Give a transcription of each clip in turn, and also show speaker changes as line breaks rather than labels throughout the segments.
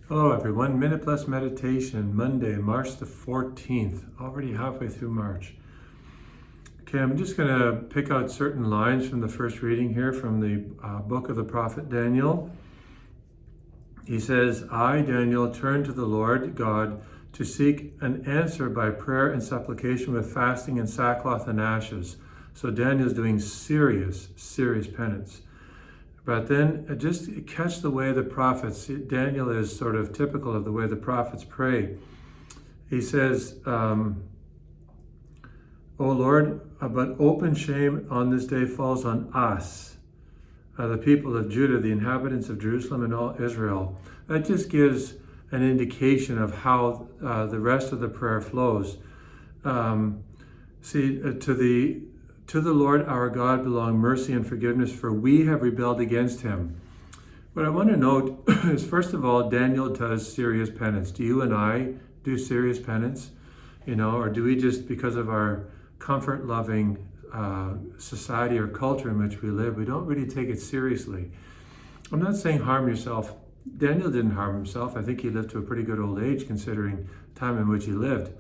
Hello everyone, Minute Plus Meditation, Monday, March the 14th, already halfway through March. Okay, I'm just going to pick out certain lines from the first reading here from the book of the prophet Daniel. He says, I, Daniel, turn to the Lord God to seek an answer by prayer and supplication with fasting and sackcloth and ashes. So Daniel's doing serious penance. But then just catch the way the prophets, Daniel is sort of typical of the way the prophets pray. He says, O Lord, but open shame on this day falls on us, the people of Judah, the inhabitants of Jerusalem and all Israel. That just gives an indication of how the rest of the prayer flows. To the Lord our God belong mercy and forgiveness, for we have rebelled against him. What I want to note is, first of all, Daniel does serious penance. Do you and I do serious penance? Or do we just, because of our comfort-loving society or culture in which we live, we don't really take it seriously? I'm not saying harm yourself. Daniel didn't harm himself. I think he lived to a pretty good old age considering the time in which he lived.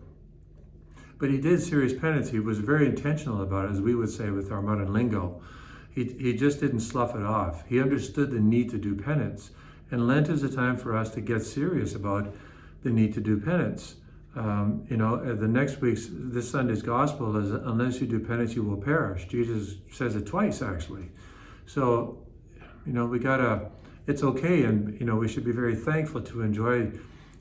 But he did serious penance. He was very intentional about it, as we would say with our modern lingo. He just didn't slough it off. He understood the need to do penance. And Lent is a time for us to get serious about the need to do penance. The next week's, this Sunday's gospel is, unless you do penance, you will perish. Jesus says it twice, actually. So, it's okay, and, we should be very thankful to enjoy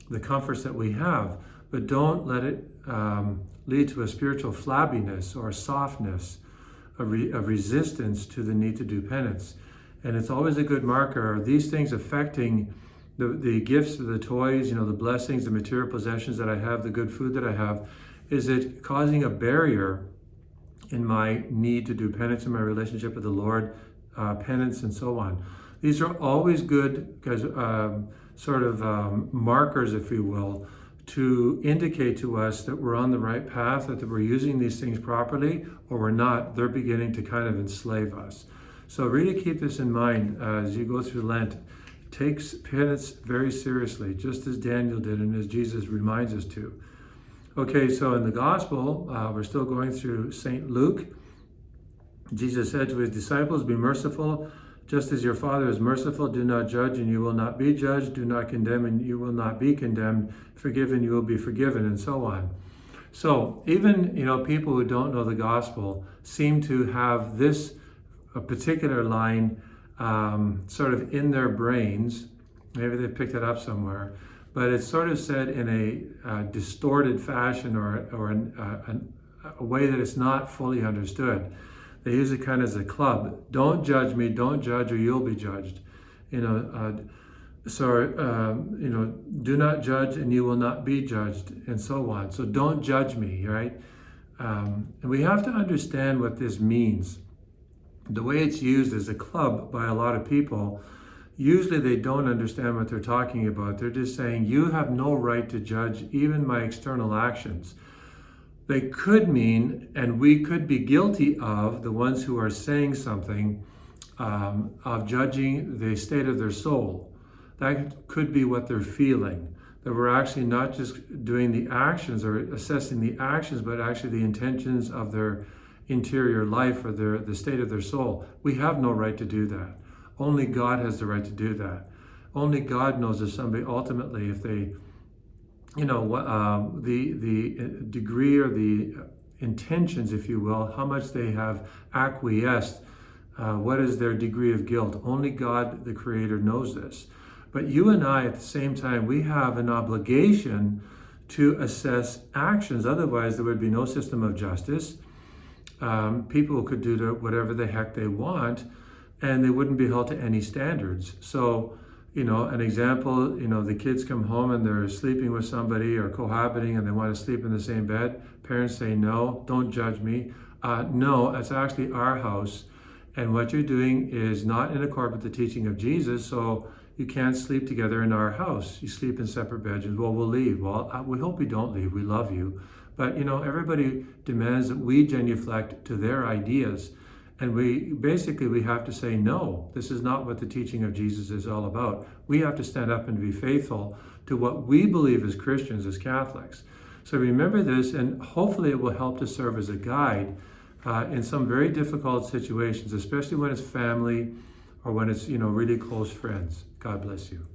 the comforts that we have, but don't let it lead to a spiritual flabbiness or softness, of resistance to the need to do penance. And it's always a good marker. Are these things affecting the gifts, the toys, the blessings, the material possessions that I have, the good food that I have? Is it causing a barrier in my need to do penance in my relationship with the Lord, penance and so on? These are always good markers, if you will, to indicate to us that we're on the right path, that we're using these things properly, or we're not. They're beginning to kind of enslave us. So really keep this in mind as you go through Lent. Take penance very seriously, just as Daniel did and as Jesus reminds us to. Okay, so in the gospel, we're still going through St. Luke. Jesus said to his disciples, be merciful, just as your Father is merciful. Do not judge, and you will not be judged. Do not condemn, and you will not be condemned. Forgive, and you will be forgiven, and so on. So even people who don't know the gospel seem to have this particular line sort of in their brains. Maybe they picked it up somewhere, but it's sort of said in a distorted fashion or a way that it's not fully understood. They use it kind of as a club. Don't judge me, don't judge, or you'll be judged. Do not judge and you will not be judged, and so on. So don't judge me, right? And we have to understand what this means. The way it's used as a club by a lot of people, usually they don't understand what they're talking about. They're just saying, you have no right to judge even my external actions. They could mean, and we could be guilty of, the ones who are saying something, of judging the state of their soul. That could be what they're feeling. That we're actually not just doing the actions or assessing the actions, but actually the intentions of their interior life or the state of their soul. We have no right to do that. Only God has the right to do that. Only God knows if somebody ultimately, if they the degree or the intentions, if you will, how much they have acquiesced, what is their degree of guilt. Only God, the Creator, knows this. But you and I, at the same time, we have an obligation to assess actions. Otherwise, there would be no system of justice. People could do whatever the heck they want, and they wouldn't be held to any standards. So, an example, the kids come home and they're sleeping with somebody or cohabiting and they want to sleep in the same bed. Parents say, no, don't judge me. No, it's actually our house. And what you're doing is not in accord with the teaching of Jesus. So you can't sleep together in our house. You sleep in separate bedrooms. Well, we'll leave. Well, we hope you don't leave. We love you. But, everybody demands that we genuflect to their ideas. And we have to say, no, this is not what the teaching of Jesus is all about. We have to stand up and be faithful to what we believe as Christians, as Catholics. So remember this, and hopefully it will help to serve as a guide in some very difficult situations, especially when it's family or when it's, really close friends. God bless you.